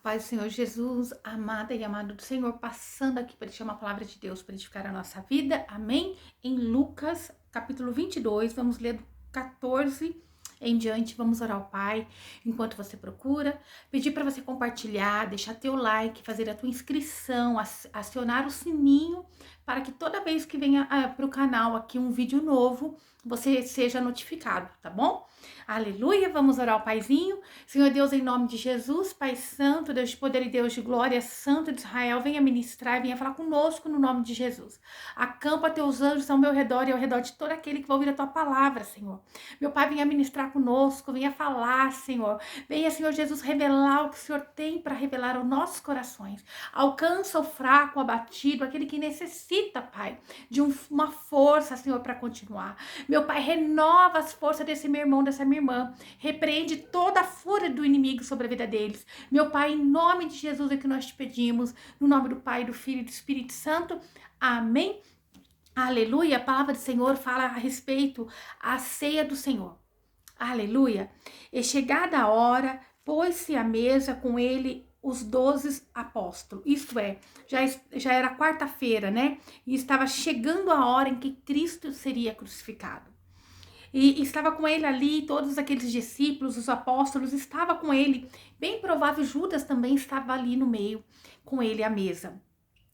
Paz do Senhor Jesus, amada e amado do Senhor, passando aqui para deixar uma palavra de Deus para edificar a nossa vida, amém? Em Lucas, capítulo 22, vamos ler do 14 em diante, vamos orar ao Pai, enquanto você procura, pedir para você compartilhar, deixar teu like, fazer a tua inscrição, acionar o sininho, para que toda vez que venha para o canal aqui um vídeo novo, você seja notificado, tá bom? Aleluia, vamos orar ao Paizinho. Senhor Deus, em nome de Jesus, Pai Santo, Deus de poder e Deus de glória, Santo de Israel, venha ministrar, venha falar conosco no nome de Jesus. Acampa teus anjos ao meu redor e ao redor de todo aquele que vai ouvir a tua palavra, Senhor. Meu Pai, venha ministrar conosco, venha falar, Senhor. Venha, Senhor Jesus, revelar o que o Senhor tem para revelar aos nossos corações. Alcança o fraco, o abatido, aquele que necessita, Pai, de uma força, Senhor, para continuar. Meu Pai, renova as forças desse meu irmão, dessa minha irmã. Repreende toda a fúria do inimigo sobre a vida deles. Meu Pai, em nome de Jesus é que nós te pedimos. No nome do Pai, do Filho e do Espírito Santo. Amém. Aleluia. A palavra do Senhor fala a respeito à ceia do Senhor. Aleluia. E chegada a hora, pôs-se à mesa com ele os 12 apóstolos. Isto é, já era quarta-feira, né? E estava chegando a hora em que Cristo seria crucificado. E estava com ele ali, todos aqueles discípulos, os apóstolos, estava com ele. Bem provável, Judas também estava ali no meio, com ele à mesa.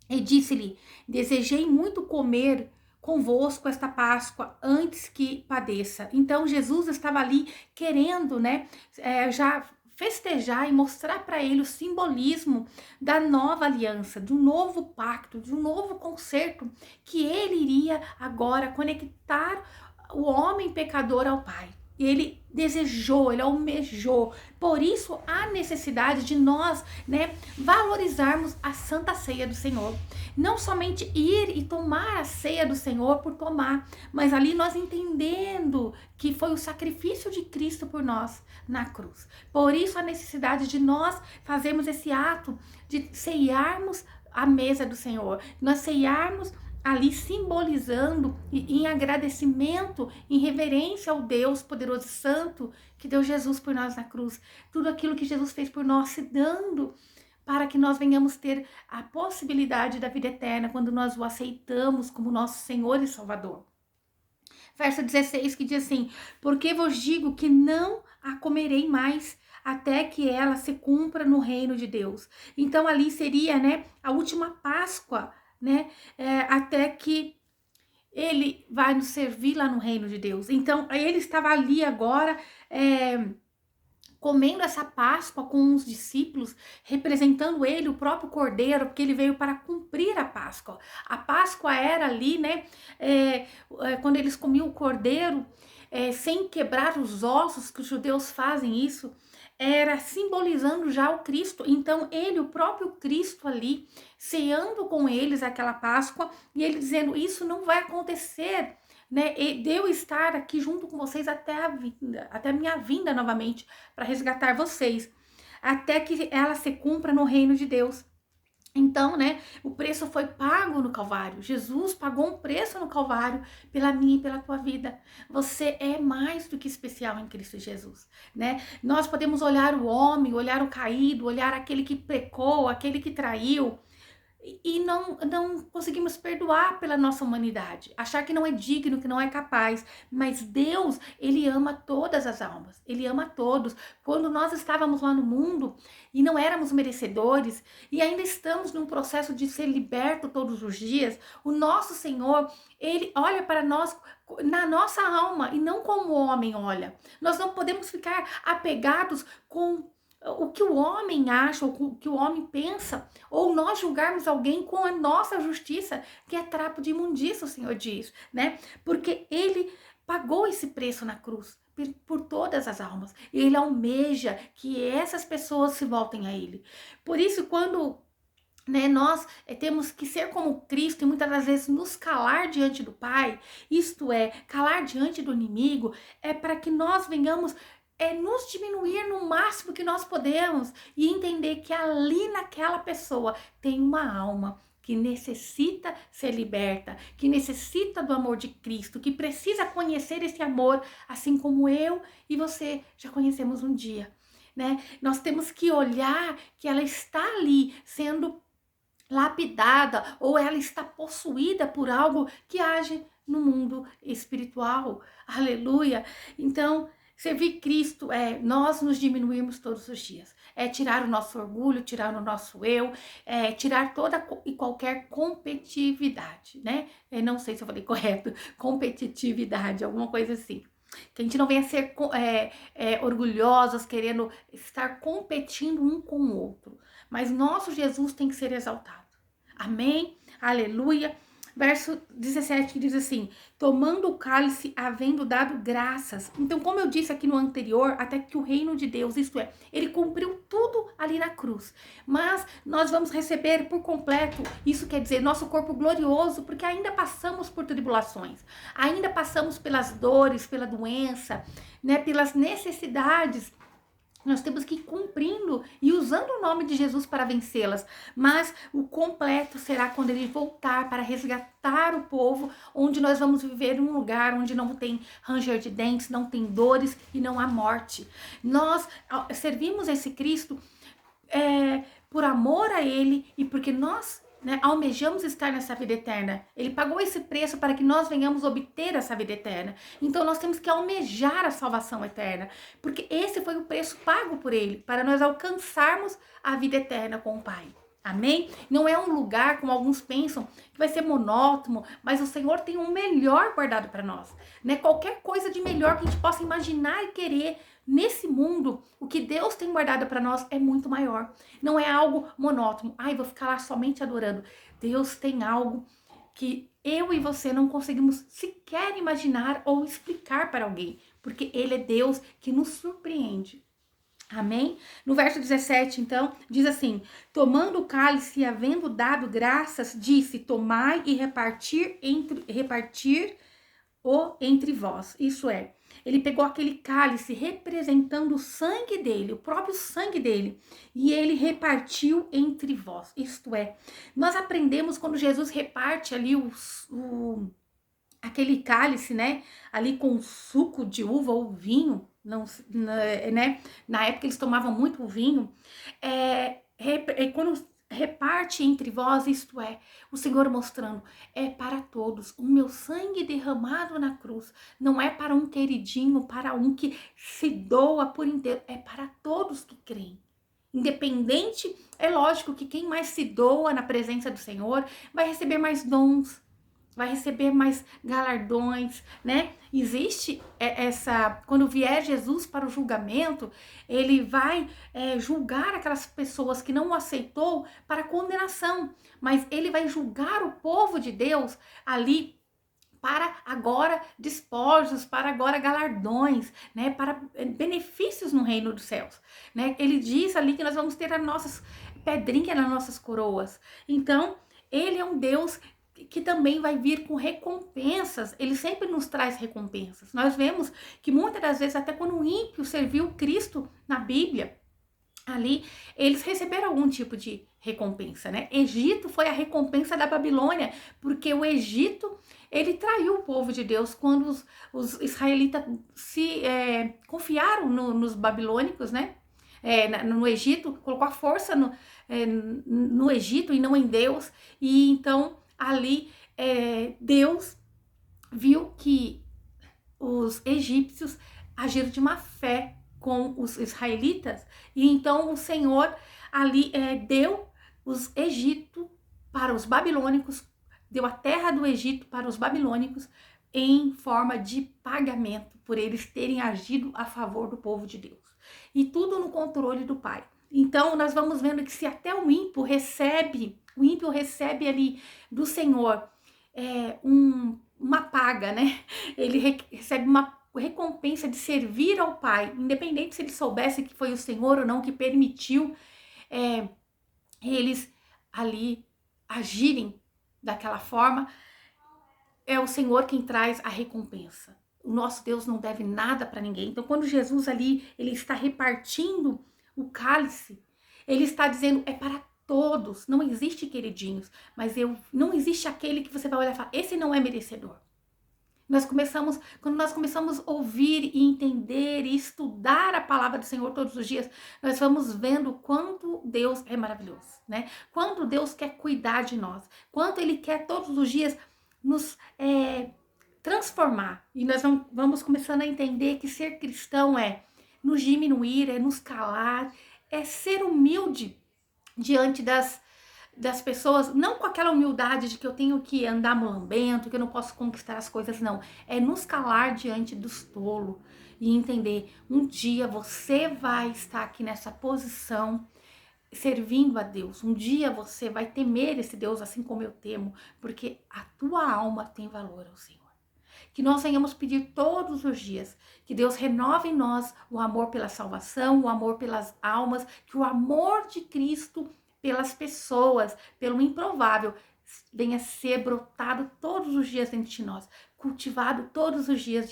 E disse-lhe: desejei muito comer convosco esta Páscoa antes que padeça. Então Jesus estava ali querendo, né, já festejar e mostrar para ele o simbolismo da nova aliança, de um novo pacto, de um novo concerto que ele iria agora conectar o homem pecador ao Pai. Ele desejou, ele almejou. Por isso, há necessidade de nós, né, valorizarmos a Santa Ceia do Senhor. Não somente ir e tomar a ceia do Senhor por tomar, mas ali nós entendendo que foi o sacrifício de Cristo por nós na cruz. Por isso, a necessidade de nós fazermos esse ato de ceiarmos a mesa do Senhor. Nós ceiarmos ali simbolizando em agradecimento, em reverência ao Deus poderoso e santo que deu Jesus por nós na cruz. Tudo aquilo que Jesus fez por nós, se dando para que nós venhamos ter a possibilidade da vida eterna quando nós o aceitamos como nosso Senhor e Salvador. Verso 16 que diz assim: porque vos digo que não a comerei mais até que ela se cumpra no reino de Deus. Então ali seria, né, a última Páscoa, né, até que ele vai nos servir lá no reino de Deus. Então, ele estava ali agora, comendo essa Páscoa com os discípulos, representando ele, o próprio Cordeiro, porque ele veio para cumprir a Páscoa. A Páscoa era ali, né, quando eles comiam o Cordeiro, sem quebrar os ossos, que os judeus fazem isso, era simbolizando já o Cristo. Então ele, o próprio Cristo ali, ceando com eles aquela Páscoa, e ele dizendo: isso não vai acontecer, né, de eu estar aqui junto com vocês até a vinda, até a minha vinda novamente, para resgatar vocês, até que ela se cumpra no reino de Deus. Então, né, o preço foi pago no Calvário. Jesus pagou um preço no Calvário pela minha e pela tua vida. Você é mais do que especial em Cristo Jesus, né? Nós podemos olhar o homem, olhar o caído, olhar aquele que pecou, aquele que traiu, e não conseguimos perdoar pela nossa humanidade, achar que não é digno, que não é capaz. Mas Deus, ele ama todas as almas, ele ama todos. Quando nós estávamos lá no mundo e não éramos merecedores, e ainda estamos num processo de ser liberto todos os dias, o nosso Senhor, ele olha para nós na nossa alma e não como o homem olha. Nós não podemos ficar apegados com o que o homem acha, ou o que o homem pensa, ou nós julgarmos alguém com a nossa justiça, que é trapo de imundícia, o Senhor diz, né? Porque ele pagou esse preço na cruz por todas as almas. E ele almeja que essas pessoas se voltem a ele. Por isso, quando, né, nós temos que ser como Cristo e muitas das vezes nos calar diante do Pai, isto é, calar diante do inimigo, é para que nós venhamos nos diminuir no máximo que nós podemos e entender que ali naquela pessoa tem uma alma que necessita ser liberta, que necessita do amor de Cristo, que precisa conhecer esse amor, assim como eu e você já conhecemos um dia. né? Nós temos que olhar que ela está ali sendo lapidada ou ela está possuída por algo que age no mundo espiritual. Aleluia! Então, servir Cristo é nós nos diminuirmos todos os dias. É tirar o nosso orgulho, tirar o nosso eu, tirar toda e qualquer competitividade, né? Eu não sei se eu falei correto, competitividade, alguma coisa assim. Que a gente não venha ser orgulhosos, querendo estar competindo um com o outro. Mas nosso Jesus tem que ser exaltado. Amém? Aleluia. Verso 17 diz assim: tomando o cálice, havendo dado graças. Então, como eu disse aqui no anterior, até que o reino de Deus, isto é, ele cumpriu tudo ali na cruz. Mas nós vamos receber por completo, isso quer dizer, nosso corpo glorioso, porque ainda passamos por tribulações, ainda passamos pelas dores, pela doença, né, pelas necessidades. Nós temos que ir cumprindo e usando o nome de Jesus para vencê-las. Mas o completo será quando ele voltar para resgatar o povo, onde nós vamos viver em um lugar onde não tem ranger de dentes, não tem dores e não há morte. Nós servimos esse Cristo por amor a ele e porque nós almejamos estar nessa vida eterna. Ele pagou esse preço para que nós venhamos obter essa vida eterna. Então nós temos que almejar a salvação eterna, porque esse foi o preço pago por ele, para nós alcançarmos a vida eterna com o Pai. Amém? Não é um lugar, como alguns pensam, que vai ser monótono, mas o Senhor tem um melhor guardado para nós, né? Qualquer coisa de melhor que a gente possa imaginar e querer nesse mundo, o que Deus tem guardado para nós é muito maior. Não é algo monótono. Ai, vou ficar lá somente adorando. Deus tem algo que eu e você não conseguimos sequer imaginar ou explicar para alguém, porque Ele é Deus que nos surpreende. Amém? No verso 17, então, diz assim: tomando o cálice e havendo dado graças, disse: tomai e repartir-o entre vós. Isso é, ele pegou aquele cálice representando o sangue dele, o próprio sangue dele, e ele repartiu entre vós. Isto é, nós aprendemos quando Jesus reparte ali aquele cálice, né, ali com suco de uva ou vinho, não, né, na época eles tomavam muito vinho, quando reparte entre vós, isto é, o Senhor mostrando, é para todos, o meu sangue derramado na cruz, não é para um queridinho, para um que se doa por inteiro, é para todos que creem. Independente, é lógico que quem mais se doa na presença do Senhor vai receber mais dons, vai receber mais galardões, né? Existe quando vier Jesus para o julgamento, ele vai julgar aquelas pessoas que não o aceitou para condenação, mas ele vai julgar o povo de Deus ali para agora despojos, para agora galardões, né? Para benefícios no reino dos céus, né? Ele diz ali que nós vamos ter as nossas pedrinhas nas nossas coroas. Então, ele é um Deus que também vai vir com recompensas, ele sempre nos traz recompensas. Nós vemos que muitas das vezes, até quando o ímpio serviu Cristo na Bíblia, ali, eles receberam algum tipo de recompensa, né? Egito foi a recompensa da Babilônia, porque o Egito, ele traiu o povo de Deus quando os israelitas se confiaram nos babilônicos, né? No Egito, colocou a força no Egito e não em Deus, e então ali Deus viu que os egípcios agiram de má fé com os israelitas, e então o Senhor ali deu os Egito para os babilônicos, deu a terra do Egito para os babilônicos em forma de pagamento por eles terem agido a favor do povo de Deus. E tudo no controle do Pai. Então nós vamos vendo que se até o ímpio recebe ali do Senhor uma paga, né? Ele recebe uma recompensa de servir ao Pai, independente se ele soubesse que foi o Senhor ou não que permitiu eles ali agirem daquela forma. É o Senhor quem traz a recompensa. O nosso Deus não deve nada para ninguém. Então, quando Jesus ali, ele está repartindo o cálice, ele está dizendo, é para todos, não existe queridinhos, mas não existe aquele que você vai olhar e falar, esse não é merecedor. Quando nós começamos a ouvir e entender e estudar a palavra do Senhor todos os dias, nós vamos vendo quanto Deus é maravilhoso, né? Quanto Deus quer cuidar de nós, quanto Ele quer todos os dias nos transformar. E nós vamos começando a entender que ser cristão é nos diminuir, é nos calar, é ser humilde diante das pessoas, não com aquela humildade de que eu tenho que andar mulambento, que eu não posso conquistar as coisas, não. É nos calar diante dos tolos e entender, um dia você vai estar aqui nessa posição servindo a Deus. Um dia você vai temer esse Deus assim como eu temo, porque a tua alma tem valor ao Senhor. Que nós venhamos pedir todos os dias que Deus renove em nós o amor pela salvação, o amor pelas almas, que o amor de Cristo pelas pessoas, pelo improvável, venha ser brotado todos os dias dentro de nós, cultivado todos os dias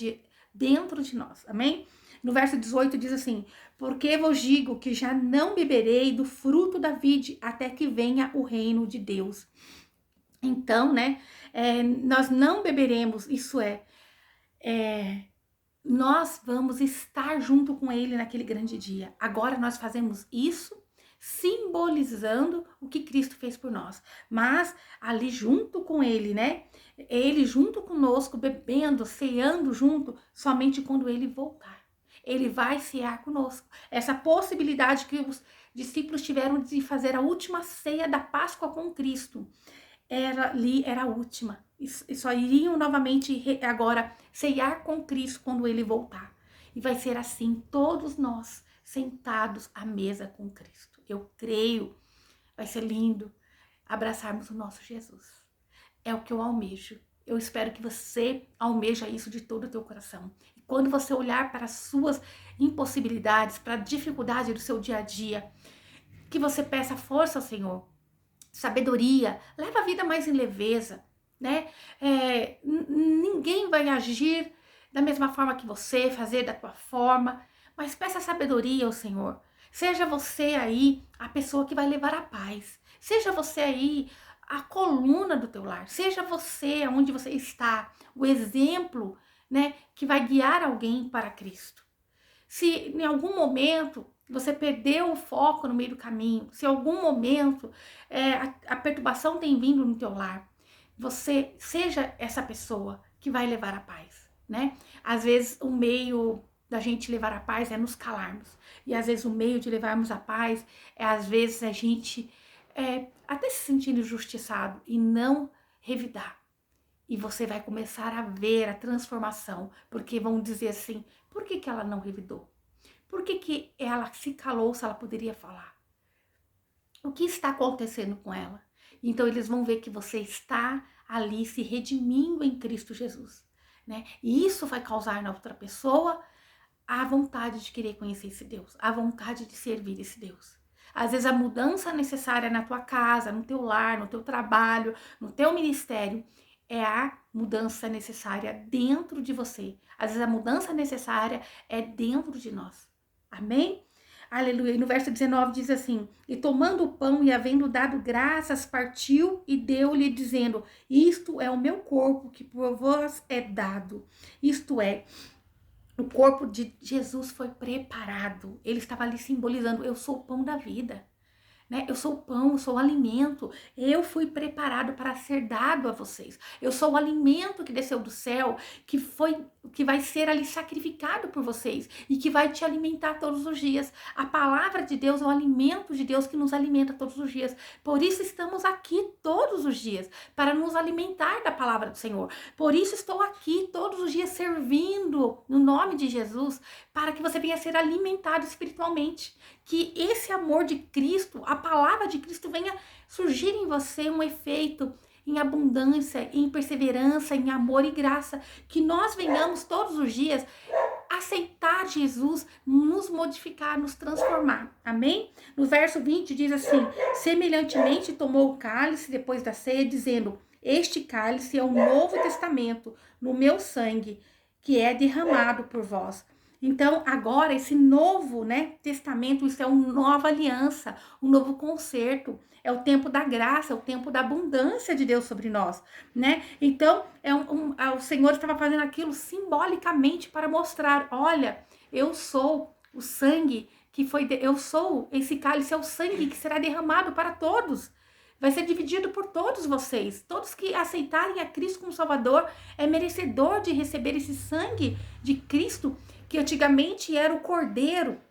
dentro de nós, amém? No verso 18 diz assim, porque vos digo que já não beberei do fruto da vide até que venha o reino de Deus. Então, né, nós não beberemos, isso nós vamos estar junto com ele naquele grande dia. Agora nós fazemos isso simbolizando o que Cristo fez por nós. Mas ali junto com ele, né? Ele junto conosco, bebendo, ceando junto, somente quando ele voltar. Ele vai cear conosco. Essa possibilidade que os discípulos tiveram de fazer a última ceia da Páscoa com Cristo. Era a última. E só iriam novamente agora ceiar com Cristo quando ele voltar. E vai ser assim, todos nós sentados à mesa com Cristo. Eu creio, vai ser lindo abraçarmos o nosso Jesus. É o que eu almejo. Eu espero que você almeja isso de todo o teu coração. E quando você olhar para as suas impossibilidades, para a dificuldade do seu dia a dia, que você peça força ao Senhor, sabedoria, leva a vida mais em leveza, né? Ninguém vai agir da mesma forma que você, fazer da tua forma, mas peça sabedoria ao Senhor. Seja você aí a pessoa que vai levar a paz. Seja você aí a coluna do teu lar. Seja você onde você está, o exemplo, né, que vai guiar alguém para Cristo. Se em algum momento você perdeu o foco no meio do caminho, se em algum momento a perturbação tem vindo no teu lar, você seja essa pessoa que vai levar a paz, né? Às vezes o meio da gente levar a paz é nos calarmos. E às vezes o meio de levarmos a paz é às vezes a gente até se sentir injustiçado e não revidar. E você vai começar a ver a transformação, porque vão dizer assim, por que ela não revidou? Por que ela se calou se ela poderia falar? O que está acontecendo com ela? Então eles vão ver que você está ali se redimindo em Cristo Jesus, né? E isso vai causar na outra pessoa a vontade de querer conhecer esse Deus, a vontade de servir esse Deus. Às vezes a mudança necessária na tua casa, no teu lar, no teu trabalho, no teu ministério, é a mudança necessária dentro de você. Às vezes a mudança necessária é dentro de nós. Amém? Aleluia. E no verso 19 diz assim, e tomando o pão e havendo dado graças, partiu e deu-lhe dizendo, isto é o meu corpo que por vós é dado. Isto é, o corpo de Jesus foi preparado. Ele estava ali simbolizando, eu sou o pão da vida. Né? Eu sou o pão, eu sou o alimento. Eu fui preparado para ser dado a vocês. Eu sou o alimento que desceu do céu, que vai ser ali sacrificado por vocês e que vai te alimentar todos os dias. A palavra de Deus é o alimento de Deus que nos alimenta todos os dias. Por isso estamos aqui todos os dias, para nos alimentar da palavra do Senhor. Por isso estou aqui todos os dias servindo no nome de Jesus, para que você venha ser alimentado espiritualmente. Que esse amor de Cristo, a palavra de Cristo venha surgir em você um efeito em abundância, em perseverança, em amor e graça. Que nós venhamos todos os dias aceitar Jesus, nos modificar, nos transformar. Amém? No verso 20 diz assim, semelhantemente tomou o cálice depois da ceia, dizendo, este cálice é o novo testamento no meu sangue, que é derramado por vós. Então, agora, esse novo, né, testamento, isso é uma nova aliança, um novo concerto. É o tempo da graça, é o tempo da abundância de Deus sobre nós, né? Então, o Senhor estava fazendo aquilo simbolicamente para mostrar, olha, eu sou o sangue que foi, eu sou esse cálice, é o sangue que será derramado para todos. Vai ser dividido por todos vocês. Todos que aceitarem a Cristo como Salvador é merecedor de receber esse sangue de Cristo, que antigamente era o cordeiro.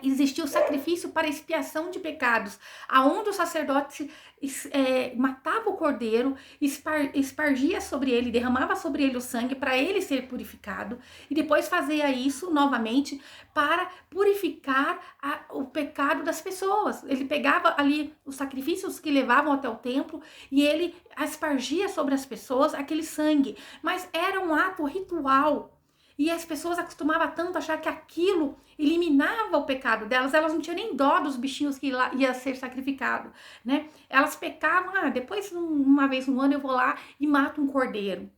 Existia o sacrifício para expiação de pecados, aonde o sacerdote matava o cordeiro, espargia sobre ele, derramava sobre ele o sangue para ele ser purificado, e depois fazia isso novamente para purificar o pecado das pessoas. Ele pegava ali os sacrifícios que levavam até o templo e ele espargia sobre as pessoas aquele sangue, mas era um ato ritual. E as pessoas acostumavam tanto a achar que aquilo eliminava o pecado delas, elas não tinham nem dó dos bichinhos que ia ser sacrificado, né? Elas pecavam, depois uma vez no ano eu vou lá e mato um cordeiro.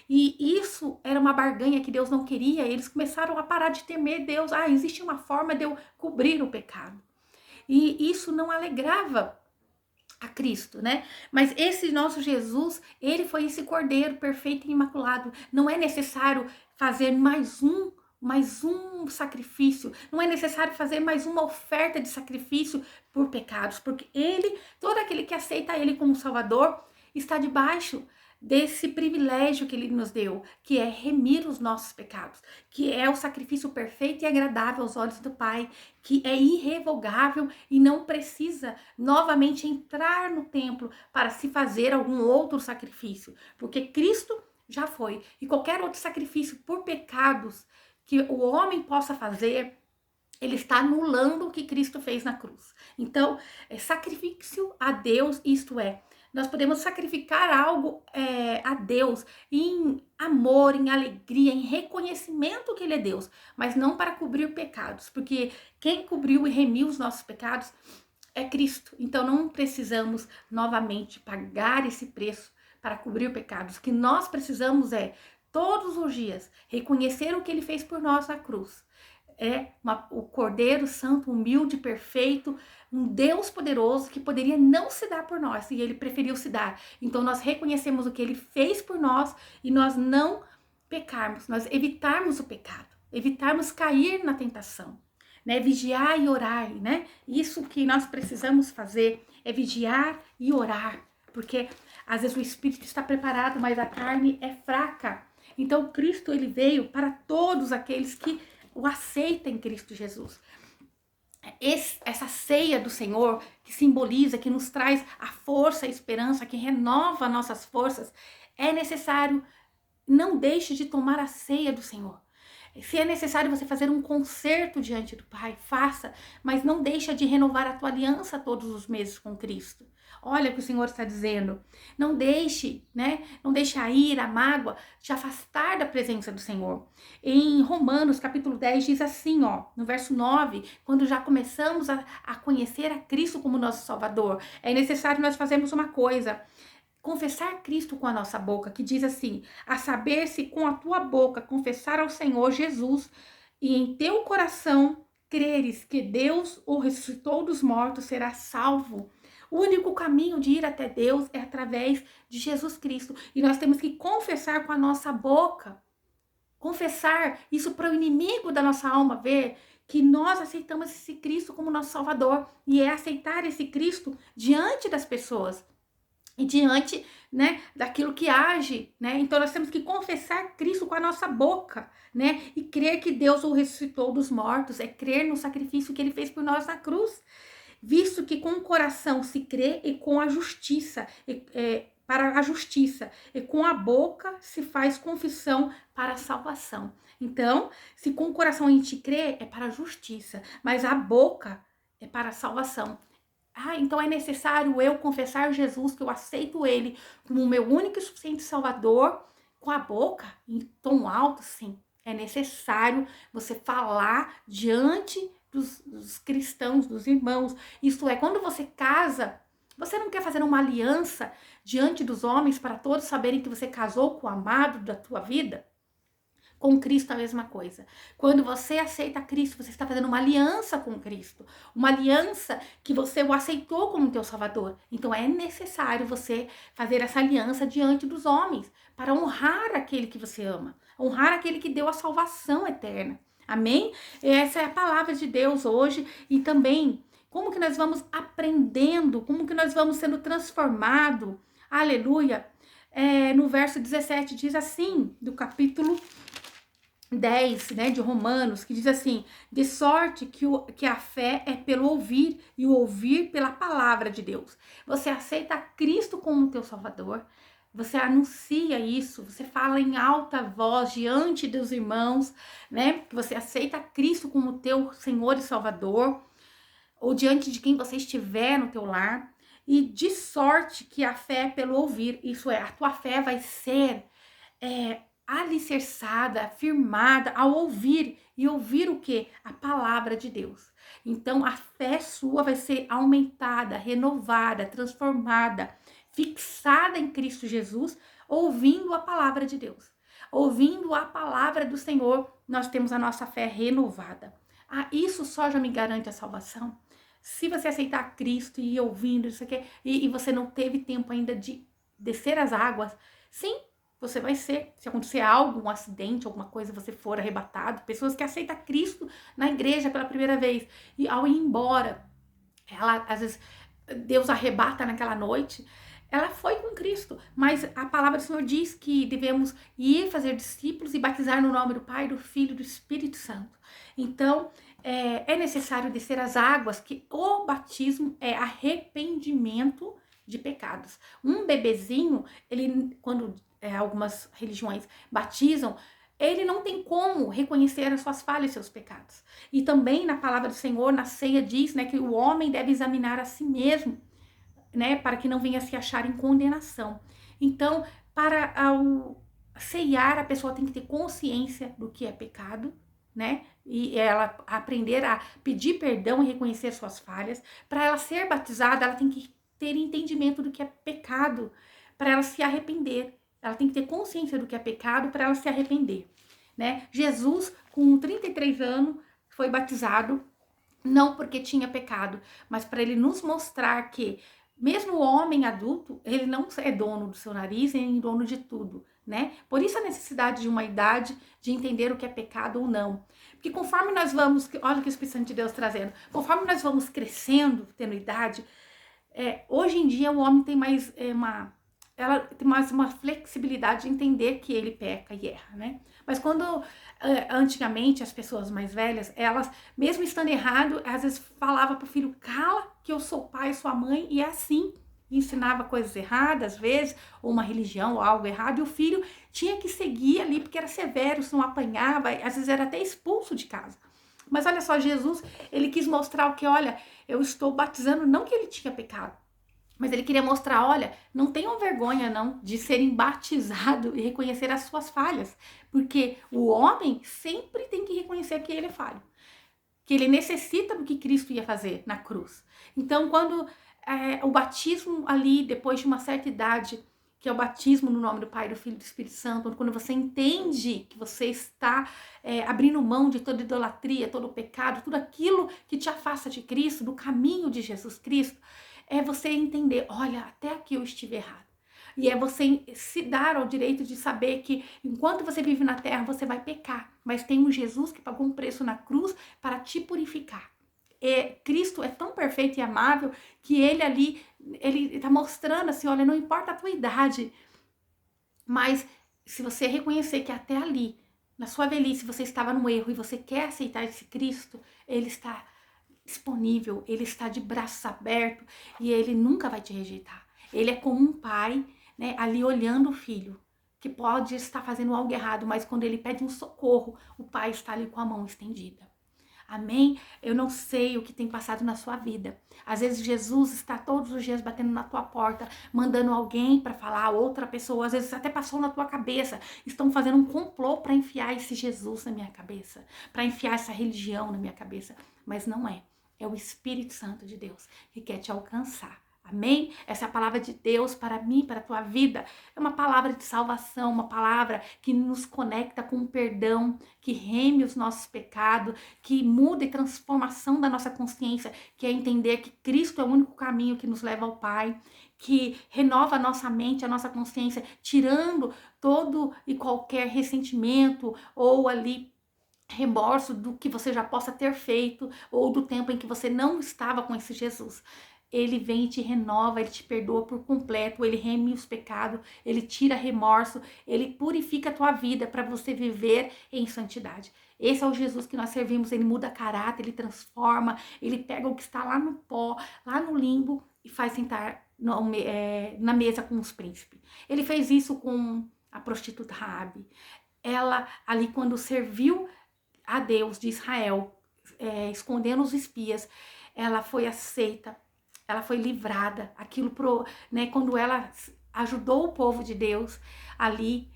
E isso era uma barganha que Deus não queria, eles começaram a parar de temer Deus. Existe uma forma de eu cobrir o pecado. E isso não alegrava a Cristo, né? Mas esse nosso Jesus, ele foi esse cordeiro perfeito e imaculado. Não é necessário fazer mais um sacrifício. Não é necessário fazer mais uma oferta de sacrifício por pecados, porque ele, todo aquele que aceita ele como Salvador, está debaixo desse privilégio que ele nos deu, que é remir os nossos pecados, que é o sacrifício perfeito e agradável aos olhos do Pai, que é irrevogável e não precisa novamente entrar no templo para se fazer algum outro sacrifício, porque Cristo já foi. E qualquer outro sacrifício por pecados que o homem possa fazer, ele está anulando o que Cristo fez na cruz. Então, sacrifício a Deus, isto é, nós podemos sacrificar algo a Deus em amor, em alegria, em reconhecimento que Ele é Deus, mas não para cobrir pecados, porque quem cobriu e remiu os nossos pecados é Cristo. Então não precisamos novamente pagar esse preço para cobrir pecados. O que nós precisamos é, todos os dias, reconhecer o que Ele fez por nós na cruz. O Cordeiro Santo, humilde, perfeito, um Deus poderoso que poderia não se dar por nós e ele preferiu se dar. Então nós reconhecemos o que ele fez por nós e nós não pecarmos, nós evitarmos o pecado, evitarmos cair na tentação, né? Vigiar e orar, né? Isso que nós precisamos fazer é vigiar e orar, porque às vezes o espírito está preparado, mas a carne é fraca. Então Cristo, ele veio para todos aqueles que o aceita em Cristo Jesus. Essa ceia do Senhor, que simboliza, que nos traz a força, a esperança, que renova nossas forças, é necessário, não deixe de tomar a ceia do Senhor. Se é necessário você fazer um concerto diante do Pai, faça, mas não deixa de renovar a tua aliança todos os meses com Cristo. Olha o que o Senhor está dizendo. Não deixe, né? Não deixe a ira, a mágoa te afastar da presença do Senhor. Em Romanos, capítulo 10, diz assim, no verso 9, quando já começamos a conhecer a Cristo como nosso Salvador, é necessário nós fazermos uma coisa: confessar Cristo com a nossa boca, que diz assim, a saber, se com a tua boca confessar ao Senhor Jesus e em teu coração creres que Deus o ressuscitou dos mortos, serás salvo. O único caminho de ir até Deus é através de Jesus Cristo. E nós temos que confessar com a nossa boca. Confessar isso para o inimigo da nossa alma ver que nós aceitamos esse Cristo como nosso Salvador. E é aceitar esse Cristo diante das pessoas. E diante, né, daquilo que age, né? Então nós temos que confessar Cristo com a nossa boca, né? E crer que Deus o ressuscitou dos mortos, é crer no sacrifício que ele fez por nós na cruz. Visto que com o coração se crê e com a justiça, para a justiça, e com a boca se faz confissão para a salvação. Então, se com o coração a gente crê, é para a justiça, mas a boca é para a salvação. Então é necessário eu confessar Jesus, que eu aceito ele como o meu único e suficiente Salvador, com a boca, em tom alto, sim. É necessário você falar diante dos cristãos, dos irmãos. Isto é, quando você casa, você não quer fazer uma aliança diante dos homens para todos saberem que você casou com o amado da tua vida? Com Cristo a mesma coisa. Quando você aceita Cristo, você está fazendo uma aliança com Cristo. Uma aliança que você o aceitou como teu Salvador. Então é necessário você fazer essa aliança diante dos homens para honrar aquele que você ama. Honrar aquele que deu a salvação eterna. Amém? Essa é a palavra de Deus hoje. E também, como que nós vamos aprendendo, como que nós vamos sendo transformados. Aleluia. No verso 17 diz assim, do capítulo 10, né, de Romanos, que diz assim: de sorte que a fé é pelo ouvir e o ouvir pela palavra de Deus. Você aceita Cristo como teu Salvador, você anuncia isso, você fala em alta voz diante dos irmãos, né, que você aceita Cristo como teu Senhor e Salvador, ou diante de quem você estiver no teu lar, e de sorte que a fé é pelo ouvir, isso é, a tua fé vai ser alicerçada, firmada ao ouvir. E ouvir o quê? A palavra de Deus. Então a fé sua vai ser aumentada, renovada, transformada, fixada em Cristo Jesus, ouvindo a palavra de Deus. Ouvindo a palavra do Senhor, nós temos a nossa fé renovada. Isso só já me garante a salvação. Se você aceitar Cristo e ir ouvindo isso aqui, e você não teve tempo ainda de descer as águas, sim, você vai ser, se acontecer algo, um acidente, alguma coisa, você for arrebatado. Pessoas que aceitam Cristo na igreja pela primeira vez e ao ir embora, ela, às vezes, Deus arrebata naquela noite, ela foi com Cristo, mas a palavra do Senhor diz que devemos ir fazer discípulos e batizar no nome do Pai, do Filho e do Espírito Santo. Então, é necessário descer as águas, que o batismo é arrependimento de pecados. Um bebezinho, ele, quando algumas religiões batizam, ele não tem como reconhecer as suas falhas e seus pecados. E também na palavra do Senhor, na ceia, diz, né, que o homem deve examinar a si mesmo, né, para que não venha se achar em condenação. Então, para ceiar, a pessoa tem que ter consciência do que é pecado, né? E ela aprender a pedir perdão e reconhecer suas falhas. Para ela ser batizada, ela tem que ter entendimento do que é pecado, para ela se arrepender. Ela tem que ter consciência do que é pecado para ela se arrepender, né? Jesus, com 33 anos, foi batizado, não porque tinha pecado, mas para ele nos mostrar que mesmo o homem adulto, ele não é dono do seu nariz, nem dono de tudo, né? Por isso a necessidade de uma idade de entender o que é pecado ou não. Porque conforme nós vamos, olha o que o Espírito Santo de Deus trazendo, conforme nós vamos crescendo, tendo idade, hoje em dia o homem tem mais ela tem mais uma flexibilidade de entender que ele peca e erra, né? Mas quando antigamente as pessoas mais velhas, elas, mesmo estando errado, às vezes falava pro filho: cala, que eu sou pai e sua mãe, e é assim. E ensinava coisas erradas, às vezes, ou uma religião, ou algo errado, e o filho tinha que seguir ali, porque era severo, se não apanhava, às vezes era até expulso de casa. Mas olha só, Jesus, ele quis mostrar o que, olha, eu estou batizando, não que ele tinha pecado, mas ele queria mostrar, olha, não tenham vergonha não de serem batizados e reconhecer as suas falhas, porque o homem sempre tem que reconhecer que ele é falho, que ele necessita do que Cristo ia fazer na cruz. Então, quando o batismo ali, depois de uma certa idade, que é o batismo no nome do Pai, do Filho e do Espírito Santo, quando você entende que você está abrindo mão de toda idolatria, todo o pecado, tudo aquilo que te afasta de Cristo, do caminho de Jesus Cristo, é você entender, olha, até aqui eu estive errado. E é você se dar ao direito de saber que enquanto você vive na terra, você vai pecar. Mas tem um Jesus que pagou um preço na cruz para te purificar. Cristo é tão perfeito e amável que ele ali, ele está mostrando assim, olha, não importa a tua idade, mas se você reconhecer que até ali, na sua velhice, você estava no erro e você quer aceitar esse Cristo, ele está disponível, ele está de braços abertos e ele nunca vai te rejeitar. Ele é como um pai, né, ali olhando o filho, que pode estar fazendo algo errado, mas quando ele pede um socorro, o pai está ali com a mão estendida. Amém? Eu não sei o que tem passado na sua vida. Às vezes Jesus está todos os dias batendo na tua porta, mandando alguém para falar, outra pessoa, às vezes até passou na tua cabeça. Estão fazendo um complô para enfiar esse Jesus na minha cabeça, para enfiar essa religião na minha cabeça. Mas não é. É o Espírito Santo de Deus que quer te alcançar. Amém? Essa é a palavra de Deus para mim, para a tua vida. É uma palavra de salvação, uma palavra que nos conecta com o perdão, que reme os nossos pecados, que muda e transformação da nossa consciência, que é entender que Cristo é o único caminho que nos leva ao Pai, que renova a nossa mente, a nossa consciência, tirando todo e qualquer ressentimento ou ali remorso do que você já possa ter feito ou do tempo em que você não estava com esse Jesus. Ele vem e te renova, ele te perdoa por completo, ele reme os pecados, ele tira remorso, ele purifica a tua vida para você viver em santidade. Esse é o Jesus que nós servimos, ele muda caráter, ele transforma, ele pega o que está lá no pó, lá no limbo e faz sentar na mesa com os príncipes. Ele fez isso com a prostituta Raabe. Ela ali quando serviu a Deus de Israel, escondendo os espias, ela foi aceita, ela foi livrada, quando ela ajudou o povo de Deus ali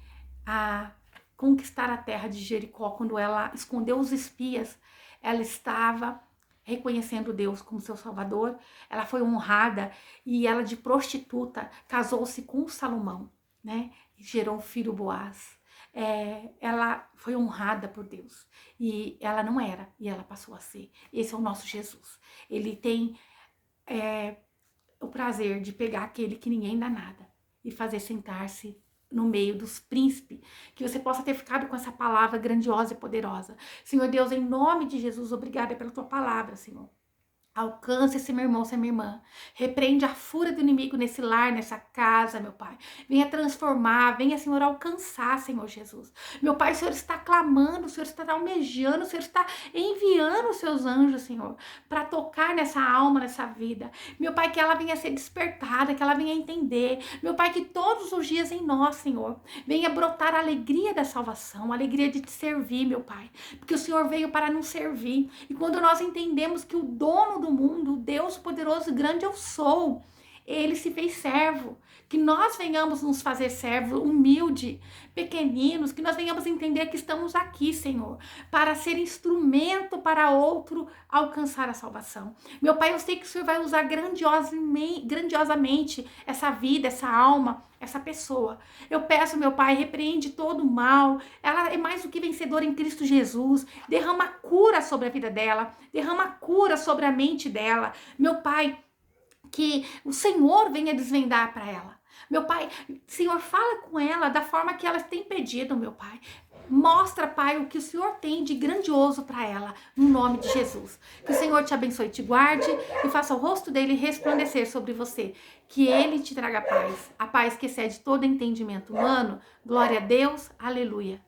a conquistar a terra de Jericó, quando ela escondeu os espias, ela estava reconhecendo Deus como seu Salvador, ela foi honrada e ela de prostituta casou-se com Salomão, né? E gerou um filho Boaz. Ela foi honrada por Deus e ela não era e ela passou a ser. Esse é o nosso Jesus. Ele tem o prazer de pegar aquele que ninguém dá nada e fazer sentar-se no meio dos príncipes, que você possa ter ficado com essa palavra grandiosa e poderosa. Senhor Deus, em nome de Jesus, obrigada pela tua palavra, Senhor. Alcance esse meu irmão, essa minha irmã. Repreende a fúria do inimigo nesse lar, nessa casa, meu Pai. Venha transformar, venha, Senhor, alcançar, Senhor Jesus. Meu Pai, o Senhor está clamando, o Senhor está almejando, o Senhor está enviando os seus anjos, Senhor, para tocar nessa alma, nessa vida. Meu Pai, que ela venha ser despertada, que ela venha entender. Meu Pai, que todos os dias em nós, Senhor, venha brotar a alegria da salvação, a alegria de te servir, meu Pai. Porque o Senhor veio para nos servir. E quando nós entendemos que o dono do mundo, o Deus poderoso e grande eu sou, ele se fez servo, que nós venhamos nos fazer servo, humilde, pequeninos, que nós venhamos entender que estamos aqui, Senhor, para ser instrumento para outro alcançar a salvação. Meu Pai, eu sei que o Senhor vai usar grandiosamente essa vida, essa alma, essa pessoa. Eu peço, meu Pai, repreende todo o mal. Ela é mais do que vencedora em Cristo Jesus. Derrama cura sobre a vida dela. Derrama cura sobre a mente dela. Meu Pai, que o Senhor venha desvendar para ela. Meu Pai, Senhor, fala com ela da forma que ela tem pedido, meu Pai. Mostra, Pai, o que o Senhor tem de grandioso para ela, no nome de Jesus. Que o Senhor te abençoe, te guarde e faça o rosto dele resplandecer sobre você. Que ele te traga paz, a paz que excede todo entendimento humano. Glória a Deus, aleluia.